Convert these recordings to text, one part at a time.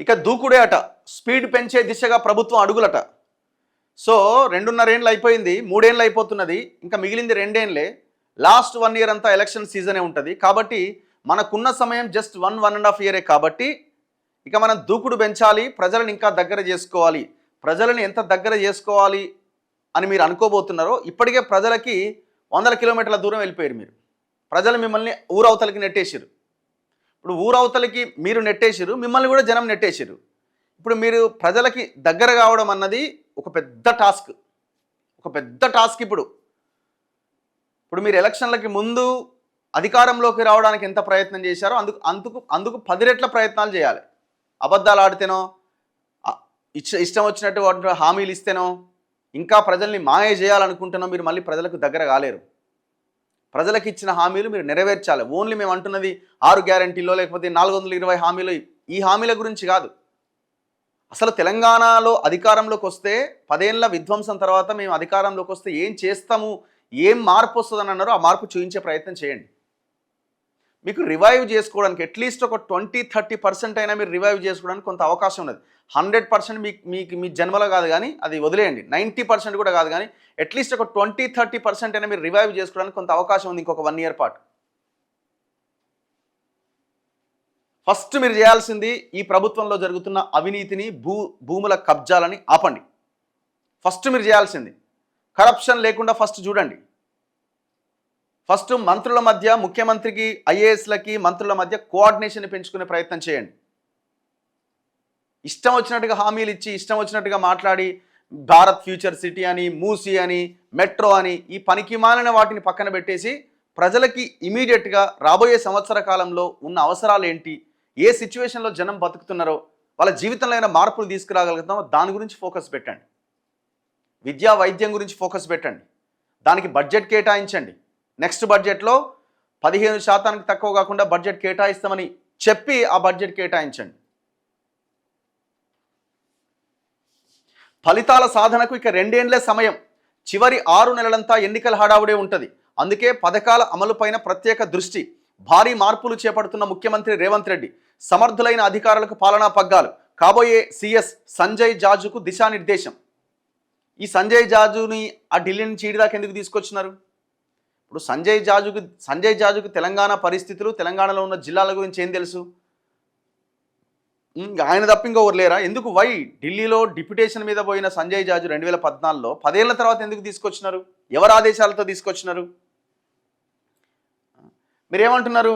ఇక దూకుడే అట, స్పీడ్ పెంచే దిశగా ప్రభుత్వం అడుగులట. సో 2.5 ఏళ్ళు అయిపోయింది, 3 ఏళ్ళు అయిపోతున్నది, ఇంకా మిగిలింది 2 ఏళ్ళే. లాస్ట్ 1 ఇయర్ అంతా ఎలక్షన్ సీజనే ఉంటుంది కాబట్టి మనకున్న సమయం జస్ట్ 1.5 ఇయరే కాబట్టి ఇక మనం దూకుడు పెంచాలి, ప్రజలను ఇంకా దగ్గర చేసుకోవాలి. ప్రజలను ఎంత దగ్గర చేసుకోవాలి అని మీరు అనుకోబోతున్నారో, ఇప్పటికే ప్రజలకి 100 కిలోమీటర్ల దూరం వెళ్ళిపోయారు మీరు. ప్రజలు మిమ్మల్ని ఊరవతలకి నెట్టేసారు. ఇప్పుడు ఊరవతలకి మీరు నెట్టేసారు, మిమ్మల్ని కూడా జనం నెట్టేసారు. ఇప్పుడు మీరు ప్రజలకి దగ్గర కావడం అన్నది ఒక పెద్ద టాస్క్, ఒక పెద్ద టాస్క్. ఇప్పుడు మీరు ఎలక్షన్లకి ముందు అధికారంలోకి రావడానికి ఎంత ప్రయత్నం చేశారో అందుకు 10 రెట్ల ప్రయత్నాలు చేయాలి. అబద్ధాలు ఆడితేనో, ఇష్టం వచ్చినట్టు హామీలు ఇస్తేనో, ఇంకా ప్రజల్ని మాయ చేయాలనుకుంటేనో మీరు మళ్ళీ ప్రజలకు దగ్గర కాలేరు. ప్రజలకు ఇచ్చిన హామీలు మీరు నెరవేర్చాలి. ఓన్లీ మేము అంటున్నది 6 గ్యారంటీలో లేకపోతే 420 హామీలు, ఈ హామీల గురించి కాదు. అసలు తెలంగాణలో అధికారంలోకి వస్తే 10 ఏళ్ల విధ్వంసం తర్వాత మేము అధికారంలోకి వస్తే ఏం చేస్తాము, ఏం మార్పు వస్తుందని అన్నారో ఆ మార్పు చూపించే ప్రయత్నం చేయండి. మీకు రివైవ్ చేసుకోవడానికి అట్లీస్ట్ ఒక 20-30% అయినా మీరు రివైవ్ చేసుకోవడానికి కొంత అవకాశం ఉన్నది. 100% మీకు మీ జన్మలో కాదు, కానీ అది వదిలేయండి, 90% కూడా కాదు, కానీ అట్లీస్ట్ ఒక 20-30% అయినా మీరు రివైవ్ చేసుకోవడానికి కొంత అవకాశం ఉంది ఇంకొక 1 ఇయర్ పాటు. ఫస్ట్ మీరు చేయాల్సింది ఈ ప్రభుత్వంలో జరుగుతున్న అవినీతిని, భూముల కబ్జాలని ఆపండి. ఫస్ట్ మీరు చేయాల్సింది కరప్షన్ లేకుండా ఫస్ట్ చూడండి. ఫస్ట్ మంత్రుల మధ్య, ముఖ్యమంత్రికి, ఐఏఎస్లకి మంత్రుల మధ్య కోఆర్డినేషన్ పెంచుకునే ప్రయత్నం చేయండి. ఇష్టం వచ్చినట్టుగా హామీలు ఇచ్చి, ఇష్టం వచ్చినట్టుగా మాట్లాడి భారత్ ఫ్యూచర్ సిటీ అని, మూసీ అని, మెట్రో అని ఈ పనికిమాలిన వాటిని పక్కన పెట్టేసి ప్రజలకి ఇమీడియట్గా రాబోయే సంవత్సర కాలంలో ఉన్న అవసరాలు ఏంటి, ఏ సిచ్యువేషన్లో జనం బతుకుతున్నారో, వాళ్ళ జీవితంలో అయినా మార్పులు తీసుకురాగలుగుతామో దాని గురించి ఫోకస్ పెట్టండి. విద్యా వైద్యం గురించి ఫోకస్ పెట్టండి, దానికి బడ్జెట్ కేటాయించండి. నెక్స్ట్ బడ్జెట్లో 15% తక్కువ కాకుండా బడ్జెట్ కేటాయిస్తామని చెప్పి ఆ బడ్జెట్ కేటాయించండి. ఫలితాల సాధనకు ఇక 2 ఏళ్లే సమయం. చివరి 6 నెలలంతా ఎన్నికల హడావుడే ఉంటుంది. అందుకే పథకాల అమలుపైన ప్రత్యేక దృష్టి. భారీ మార్పులు చేపడుతున్న ముఖ్యమంత్రి రేవంత్ రెడ్డి. సమర్థులైన అధికారులకు పాలనా పగ్గాలు. కాబోయే సీఎస్ సంజయ్ జాజుకు దిశానిర్దేశం. ఈ సంజయ్ జాజుని ఆ ఢిల్లీ నుంచి ఈడిదాకా ఎందుకు తీసుకొచ్చినారు? ఇప్పుడు సంజయ్ జాజుకు తెలంగాణ పరిస్థితులు, తెలంగాణలో ఉన్న జిల్లాల గురించి ఏం తెలుసు? ఆయన తప్ప ఇంకొకరు లేరా? ఎందుకు ఢిల్లీలో డిప్యుటేషన్ మీద పోయిన సంజయ్ జాజు 2014లో 10 ఏళ్ల తర్వాత ఎందుకు తీసుకొచ్చినారు? ఎవరి ఆదేశాలతో తీసుకొచ్చినారు? మీరేమంటున్నారు?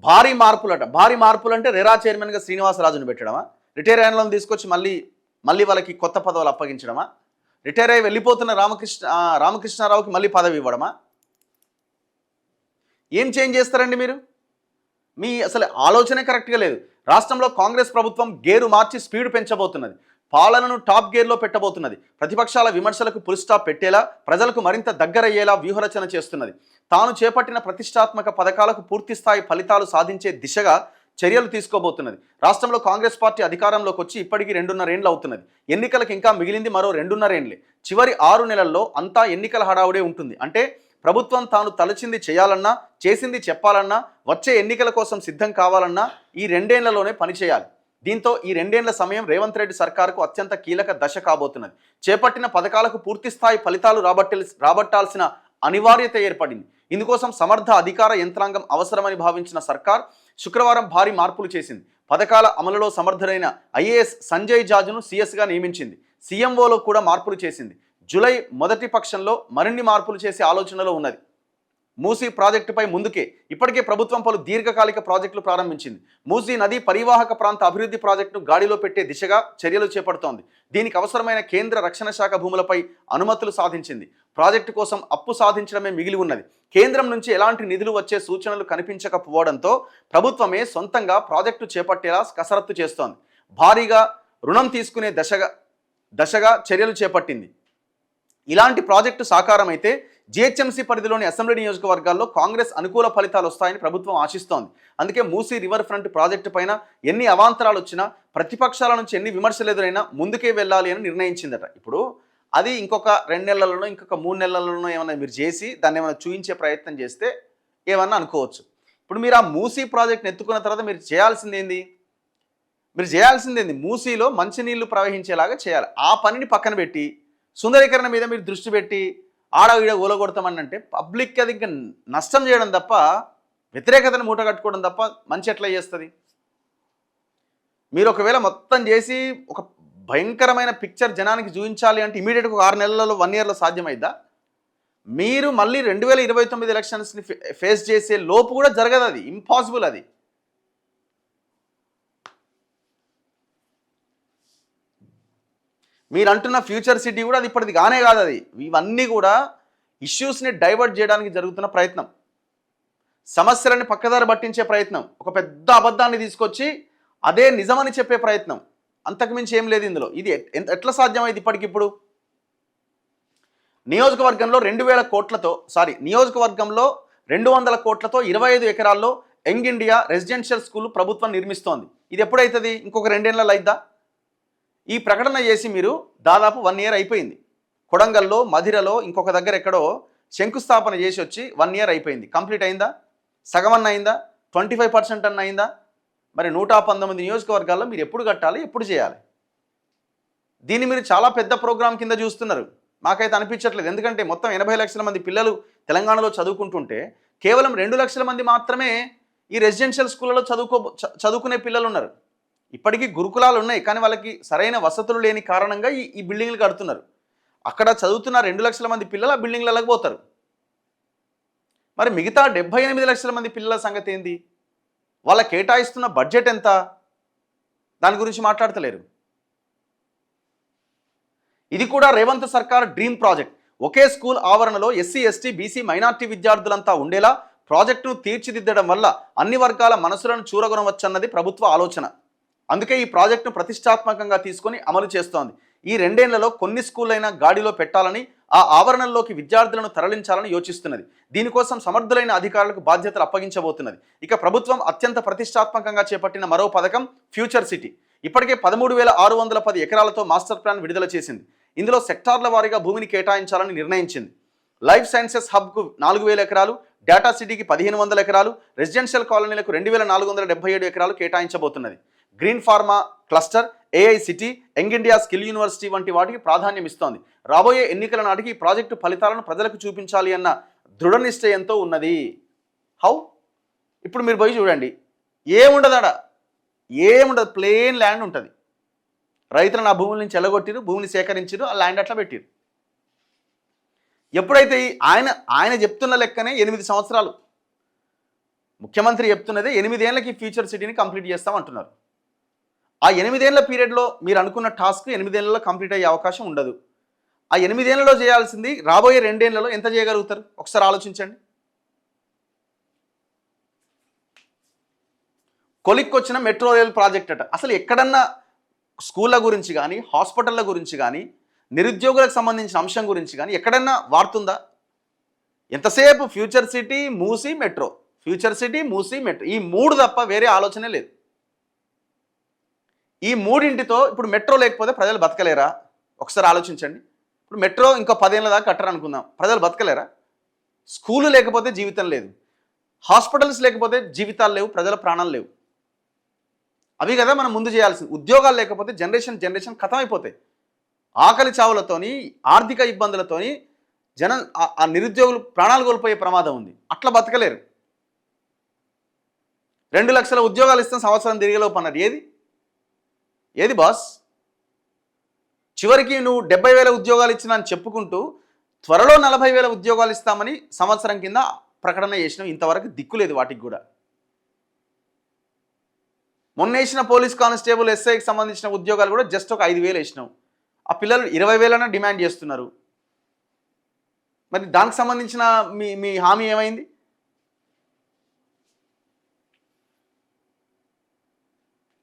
భారీ మార్పులట. భారీ మార్పులు అంటే రెరా చైర్మన్గా శ్రీనివాసరాజును పెట్టడమా? రిటైర్ అయిన వాళ్ళని తీసుకొచ్చి మళ్ళీ వాళ్ళకి కొత్త పదవులు అప్పగించడమా? రిటైర్ అయ్యి వెళ్ళిపోతున్న రామకృష్ణారావుకి మళ్ళీ పదవి ఇవ్వడమా? ఏం చేంజ్ చేస్తారండి మీరు? మీ అసలు ఆలోచనే కరెక్ట్గా లేదు. రాష్ట్రంలో కాంగ్రెస్ ప్రభుత్వం గేరు మార్చి స్పీడ్ పెంచబోతున్నది. పాలనను టాప్ గేర్లో పెట్టబోతున్నది. ప్రతిపక్షాల విమర్శలకు ఫుల్ స్టాప్ పెట్టేలా, ప్రజలకు మరింత దగ్గరయ్యేలా వ్యూహరచన చేస్తున్నది. తాను చేపట్టిన ప్రతిష్టాత్మక పథకాలకు పూర్తిస్థాయి ఫలితాలు సాధించే దిశగా చర్యలు తీసుకోబోతున్నది. రాష్ట్రంలో కాంగ్రెస్ పార్టీ అధికారంలోకి వచ్చి ఇప్పటికీ 2.5 ఏళ్ళు అవుతున్నది. ఎన్నికలకు ఇంకా మిగిలింది మరో 2.5 ఏళ్ళే. చివరి 6 నెలల్లో అంతా ఎన్నికల హడావుడే ఉంటుంది. అంటే ప్రభుత్వం తాను తలచింది చేయాలన్నా, చేసింది చెప్పాలన్నా, వచ్చే ఎన్నికల కోసం సిద్ధం కావాలన్నా ఈ 2 ఏళ్లలోనే పనిచేయాలి. దీంతో ఈ 2 ఏళ్ల సమయం రేవంత్ రెడ్డి సర్కారుకు అత్యంత కీలక దశ కాబోతున్నది. చేపట్టిన పథకాలకు పూర్తిస్థాయి ఫలితాలు రాబట్టాల్సిన అనివార్యత ఏర్పడింది. ఇందుకోసం సమర్థ అధికార యంత్రాంగం అవసరమని భావించిన సర్కార్ శుక్రవారం భారీ మార్పులు చేసింది. పథకాల అమలులో సమర్థుడైన ఐఏఎస్ సంజయ్ జాజును సీఎస్గా నియమించింది. సీఎంఓలో కూడా మార్పులు చేసింది. జూలై మొదటి పక్షంలో మరిన్ని మార్పులు చేసే ఆలోచనలో ఉన్నది. మూసీ ప్రాజెక్టుపై ముందుకే ఇప్పటికే ప్రభుత్వం పలు దీర్ఘకాలిక ప్రాజెక్టులు ప్రారంభించింది. మూసీ నదీ పరివాహక ప్రాంత అభివృద్ధి ప్రాజెక్టును గాడిలో పెట్టే దిశగా చర్యలు చేపడుతోంది. దీనికి అవసరమైన కేంద్ర రక్షణ శాఖ భూములపై అనుమతులు సాధించింది. ప్రాజెక్టు కోసం అప్పు సాధించడమే మిగిలి ఉన్నది. కేంద్రం నుంచి ఎలాంటి నిధులు వచ్చే సూచనలు కనిపించకపోవడంతో ప్రభుత్వమే సొంతంగా ప్రాజెక్టు చేపట్టేలా కసరత్తు చేస్తోంది. భారీగా రుణం తీసుకునే దశగా చర్యలు చేపట్టింది. ఇలాంటి ప్రాజెక్టు సాకారం అయితే జిహెచ్ఎంసీ పరిధిలోని అసెంబ్లీ నియోజకవర్గాల్లో కాంగ్రెస్ అనుకూల ఫలితాలు వస్తాయని ప్రభుత్వం ఆశిస్తోంది. అందుకే మూసీ రివర్ ఫ్రంట్ ప్రాజెక్టు పైన ఎన్ని అవాంతరాలు వచ్చినా, ప్రతిపక్షాల నుంచి ఎన్ని విమర్శలు ఎదురైనా ముందుకే వెళ్ళాలి అని నిర్ణయించిందట. ఇప్పుడు అది ఇంకొక 2 నెలల్లోనో ఇంకొక 3 నెలల్లోనో ఏమైనా మీరు చేసి దాన్ని ఏమైనా చూపించే ప్రయత్నం చేస్తే ఏమన్నా అనుకోవచ్చు. ఇప్పుడు మీరు ఆ మూసీ ప్రాజెక్ట్ని ఎత్తుకున్న తర్వాత మీరు చేయాల్సింది ఏంది? మీరు చేయాల్సిందేంది, మూసీలో మంచినీళ్లు ప్రవహించేలాగా చేయాలి. ఆ పనిని పక్కన పెట్టి సుందరీకరణ మీద మీరు దృష్టి పెట్టి ఆడ ఈడ ఊలగొడతామని అంటే పబ్లిక్కి అది ఇంకా నష్టం చేయడం తప్ప, వ్యతిరేకతను మూట కట్టుకోవడం తప్ప మంచి ఎట్లా చేస్తుంది? మీరు ఒకవేళ మొత్తం చేసి ఒక భయంకరమైన పిక్చర్ జనానికి చూపించాలి అంటే ఇమీడియట్గా 6 నెలలలో 1 ఇయర్లో సాధ్యమైద్దా? మీరు మళ్ళీ 2029 ఎలక్షన్స్ని ఫేస్ చేసే లోపు కూడా జరగదు, అది ఇంపాసిబుల్. అది మీరు అంటున్న ఫ్యూచర్ సిటీ కూడా అది ఇప్పటిది కానే కాదు. అది ఇవన్నీ కూడా ఇష్యూస్ని డైవర్ట్ చేయడానికి జరుగుతున్న ప్రయత్నం, సమస్యలని పక్కదారి పట్టించే ప్రయత్నం, ఒక పెద్ద అబద్ధాన్ని తీసుకొచ్చి అదే నిజమని చెప్పే ప్రయత్నం, అంతకుమించి ఏం లేదు ఇందులో. ఇది ఎట్లా సాధ్యమైంది ఇప్పటికిప్పుడు? నియోజకవర్గంలో 2000 కోట్లతో నియోజకవర్గంలో 200 కోట్లతో 25 ఎకరాల్లో యంగ్ ఇండియా రెసిడెన్షియల్ స్కూల్ ప్రభుత్వం నిర్మిస్తోంది. ఇది ఎప్పుడైతుంది? ఇంకొక 2 ఏళ్ళలో అయిద్దా? ఈ ప్రకటన చేసి మీరు దాదాపు 1 ఇయర్ అయిపోయింది. కొడంగల్లో, మధిరలో, ఇంకొక దగ్గర ఎక్కడో శంకుస్థాపన చేసి వచ్చి 1 ఇయర్ అయిపోయింది. కంప్లీట్ అయిందా? సగమన్న అయిందా? 25% అన్న అయిందా? మరి 119 నియోజకవర్గాల్లో మీరు ఎప్పుడు కట్టాలి, ఎప్పుడు చేయాలి? దీన్ని మీరు చాలా పెద్ద ప్రోగ్రాం కింద చూస్తున్నారు. మాకైతే అనిపించట్లేదు. ఎందుకంటే మొత్తం 80 లక్షల మంది పిల్లలు తెలంగాణలో చదువుకుంటుంటే కేవలం 2 లక్షల మంది మాత్రమే ఈ రెసిడెన్షియల్ స్కూళ్ళలో చదువుకునే పిల్లలు ఉన్నారు. ఇప్పటికీ గురుకులాలు ఉన్నాయి, కానీ వాళ్ళకి సరైన వసతులు లేని కారణంగా ఈ బిల్డింగ్లు కడుతున్నారు. అక్కడ చదువుతున్న 2 లక్షల మంది పిల్లలు ఆ బిల్డింగ్లకు పోతారు. మరి మిగతా 78 లక్షల మంది పిల్లల సంగతి ఏంది? వాళ్ళ కేటాయిస్తున్న బడ్జెట్ ఎంత? దాని గురించి మాట్లాడతలేరు. ఇది కూడా రేవంత్ సర్కార్ డ్రీమ్ ప్రాజెక్ట్. ఒకే స్కూల్ ఆవరణలో ఎస్సీ, ఎస్టీ, బీసీ, మైనార్టీ విద్యార్థులంతా ఉండేలా ప్రాజెక్టును తీర్చిదిద్దడం వల్ల అన్ని వర్గాల మనసులను చూరగొనవచ్చన్నది ప్రభుత్వ ఆలోచన. అందుకే ఈ ప్రాజెక్టును ప్రతిష్టాత్మకంగా తీసుకొని అమలు చేస్తోంది. ఈ 2 ఏళ్లలో కొన్ని స్కూళ్ళైనా గాడిలో పెట్టాలని, ఆ ఆవరణల్లోకి విద్యార్థులను తరలించాలని యోచిస్తున్నది. దీనికోసం సమర్థులైన అధికారులకు బాధ్యతలు అప్పగించబోతున్నది. ఇక ప్రభుత్వం అత్యంత ప్రతిష్టాత్మకంగా చేపట్టిన మరో పథకం ఫ్యూచర్ సిటీ. ఇప్పటికే 13,610 ఎకరాలతో మాస్టర్ ప్లాన్ విడుదల చేసింది. ఇందులో సెక్టార్ల వారీగా భూమిని కేటాయించాలని నిర్ణయించింది. లైఫ్ సైన్సెస్ హబ్కు 4,000 ఎకరాలు, డేటా సిటీకి 1,500 ఎకరాలు, రెసిడెన్షియల్ కాలనీలకు 2,477 ఎకరాలు కేటాయించబోతున్నది. Green pharma cluster, AI city, young India skill university వంటి వాటికి ప్రాధాన్యం ఇస్తోంది. రాబోయే ఎన్నికల నాటికి ఈ ప్రాజెక్టు ఫలితాలను ప్రజలకు చూపించాలి అన్న దృఢ నిశ్చయంతో ఉన్నది. హౌ? ఇప్పుడు మీరు పోయి చూడండి, ఏముండదాడ, ఏముండదు, ప్లేన్ ల్యాండ్ ఉంటుంది. రైతులను ఆ భూముల నుంచి ఎలగొట్టిరు, భూమిని సేకరించారు, ఆ ల్యాండ్ అట్లా పెట్టిరు. ఎప్పుడైతే ఆయన చెప్తున్న లెక్కనే 8 సంవత్సరాలు, ముఖ్యమంత్రి చెప్తున్నదే 8 ఏళ్ళకి ఫ్యూచర్ సిటీని కంప్లీట్ చేస్తామంటున్నారు. ఆ 8 ఏళ్ల పీరియడ్లో మీరు అనుకున్న టాస్క్ 8 ఏళ్లలో కంప్లీట్ అయ్యే అవకాశం ఉండదు. ఆ 8 ఏళ్లలో చేయాల్సింది రాబోయే 2 ఏళ్లలో ఎంత చేయగలుగుతారు? ఒకసారి ఆలోచించండి. కొలిక్కొచ్చిన మెట్రో రైల్ ప్రాజెక్ట్ అట. అసలు ఎక్కడన్నా స్కూళ్ళ గురించి కానీ, హాస్పిటళ్ళ గురించి కానీ, నిరుద్యోగులకు సంబంధించిన అంశం గురించి కానీ ఎక్కడన్నా వార్తుందా? ఎంతసేపు future city, Musi, metro, future city, Musi, metro, ఈ 3 తప్ప వేరే ఆలోచనే లేదు. ఈ 3 ఇప్పుడు మెట్రో లేకపోతే ప్రజలు బతకలేరా? ఒకసారి ఆలోచించండి. ఇప్పుడు మెట్రో ఇంకో 10 ఏళ్ళ దాకా కట్టరనుకుందాం, ప్రజలు బతకలేరా? స్కూలు లేకపోతే జీవితం లేదు, హాస్పిటల్స్ లేకపోతే జీవితాలు లేవు, ప్రజల ప్రాణాలు లేవు. అవి కదా మనం ముందు చేయాల్సింది. ఉద్యోగాలు లేకపోతే జనరేషన్ ఖతం అయిపోతాయి. ఆకలి చావులతోని, ఆర్థిక ఇబ్బందులతోని జనం ఆ నిరుద్యోగులు ప్రాణాలు కోల్పోయే ప్రమాదం ఉంది. అట్లా బతకలేరు. 2 లక్షల ఉద్యోగాలు ఇస్తాం సంవత్సరం తిరిగేలోపు అన్నారు. ఏది బాస్? చివరికి నువ్వు 70,000 ఉద్యోగాలు ఇచ్చినా అని చెప్పుకుంటూ త్వరలో 40,000 ఉద్యోగాలు ఇస్తామని సంవత్సరం కింద ప్రకటన చేసినావు. ఇంతవరకు దిక్కులేదు వాటికి కూడా. మొన్న వేసిన పోలీస్ కానిస్టేబుల్, ఎస్ఐకి సంబంధించిన ఉద్యోగాలు కూడా జస్ట్ ఒక 5,000 వేసినావు. ఆ పిల్లలు 20,000 డిమాండ్ చేస్తున్నారు. మరి దానికి సంబంధించిన మీ హామీ ఏమైంది?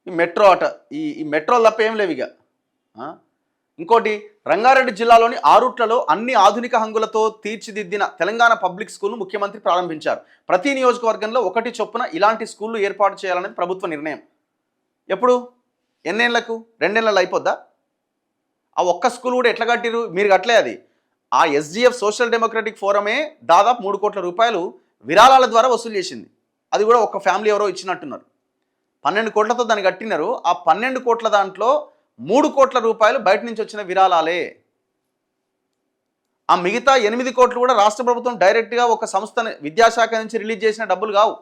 ఈ మెట్రో అట, ఈ మెట్రో తప్ప ఏం లేవు ఇక. ఇంకోటి, రంగారెడ్డి జిల్లాలోని ఆరుట్లలో అన్ని ఆధునిక హంగులతో తీర్చిదిద్దిన తెలంగాణ పబ్లిక్ స్కూల్ను ముఖ్యమంత్రి ప్రారంభించారు. ప్రతి నియోజకవర్గంలో 1 చొప్పున ఇలాంటి స్కూళ్ళు ఏర్పాటు చేయాలనేది ప్రభుత్వ నిర్ణయం. ఎప్పుడు? ఎన్నేళ్లకు? 2 ఏళ్ళలో అయిపోద్దా? ఆ ఒక్క స్కూల్ కూడా ఎట్లా కట్టిరు? మీరు కట్టలే. అది ఆ ఎస్డిఎఫ్ సోషల్ డెమోక్రటిక్ ఫోరమే దాదాపు 3 కోట్ల రూపాయలు విరాళాల ద్వారా వసూలు చేసింది. అది కూడా ఒక ఫ్యామిలీ ఎవరో ఇచ్చినట్టున్నారు. 12 కోట్లతో దాన్ని కట్టినారు. ఆ 12 కోట్ల దాంట్లో 3 కోట్ల రూపాయలు బయట నుంచి వచ్చిన విరాళాలే. ఆ మిగతా 8 కోట్లు కూడా రాష్ట్ర ప్రభుత్వం డైరెక్ట్గా ఒక సంస్థ విద్యాశాఖ నుంచి రిలీజ్ చేసిన డబ్బులు కావు.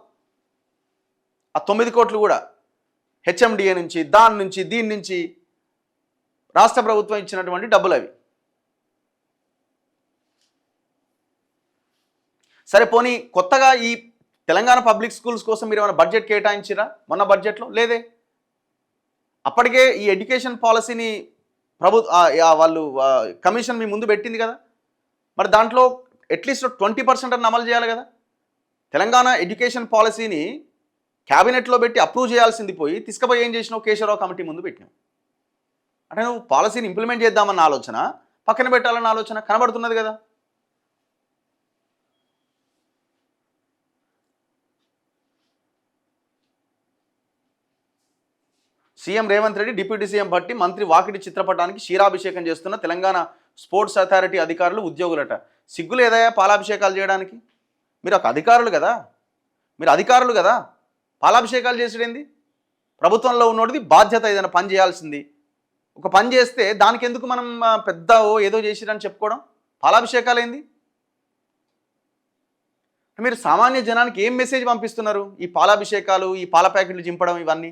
ఆ 9 కోట్లు కూడా హెచ్ఎండిఏ నుంచి, దాని నుంచి, దీని నుంచి రాష్ట్ర ప్రభుత్వం ఇచ్చినటువంటి డబ్బులు అవి. సరే పోనీ కొత్తగా ఈ తెలంగాణ పబ్లిక్ స్కూల్స్ కోసం మీరు ఏమైనా బడ్జెట్ కేటాయించిరా మొన్న బడ్జెట్లో? లేదే. అప్పటికే ఈ ఎడ్యుకేషన్ పాలసీని వాళ్ళు కమిషన్ మీ ముందు పెట్టింది కదా, మరి దాంట్లో అట్లీస్ట్ 20% అని అమలు చేయాలి కదా. తెలంగాణ ఎడ్యుకేషన్ పాలసీని క్యాబినెట్లో పెట్టి అప్రూవ్ చేయాల్సింది పోయి తీసుకుపోయి ఏం చేసినావు, కేశవరావు కమిటీ ముందు పెట్టినావు. అంటే నువ్వు పాలసీని ఇంప్లిమెంట్ చేద్దామన్న ఆలోచన, పక్కన పెట్టాలన్న ఆలోచన కనబడుతున్నది కదా. CM Revanth Reddy, deputy CM Bhatti, మంత్రి వాకిటి చిత్రపటానికి క్షీరాభిషేకం చేస్తున్న తెలంగాణ స్పోర్ట్స్ అథారిటీ అధికారులు, ఉద్యోగులట. సిగ్గులు ఏదయ్యా పాలాభిషేకాలు చేయడానికి? మీరు ఒక అధికారులు కదా, పాలాభిషేకాలు చేసేదేంది? ప్రభుత్వంలో ఉన్నోడిది బాధ్యత, ఏదైనా పని చేయాల్సింది. ఒక పని చేస్తే దానికి ఎందుకు మనం పెద్ద ఏదో చేసిరని చెప్పుకోవడం? పాలాభిషేకాలు ఏంది? మీరు సామాన్య జనానికి ఏం మెసేజ్ పంపిస్తున్నారు? ఈ పాలాభిషేకాలు, ఈ పాల ప్యాకెట్లు చింపడం, ఇవన్నీ